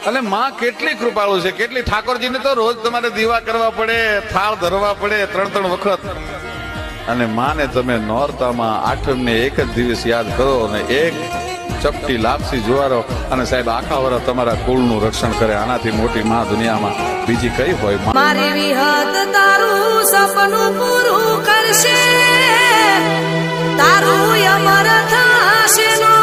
અને માં કેટલી કૃપાળુ છે, કેટલી. ઠાકોરજીને તો રોજ તમારે દીવા કરવા પડે, થાળ ધરવા પડે 3-3 વખત. અને માને તમે નોરતામાં આઠમને એક જ દિવસ યાદ કરો અને એક ચપટી લાપસી જુવારો અને સાહેબ આખા વર્ષ તમારા કુળનું રક્ષણ કરે. આનાથી મોટી માં દુનિયામાં બીજી કઈ હોય? મારી વિહત તારું સપનું પૂરું કરશે, તારું અમર થશે નો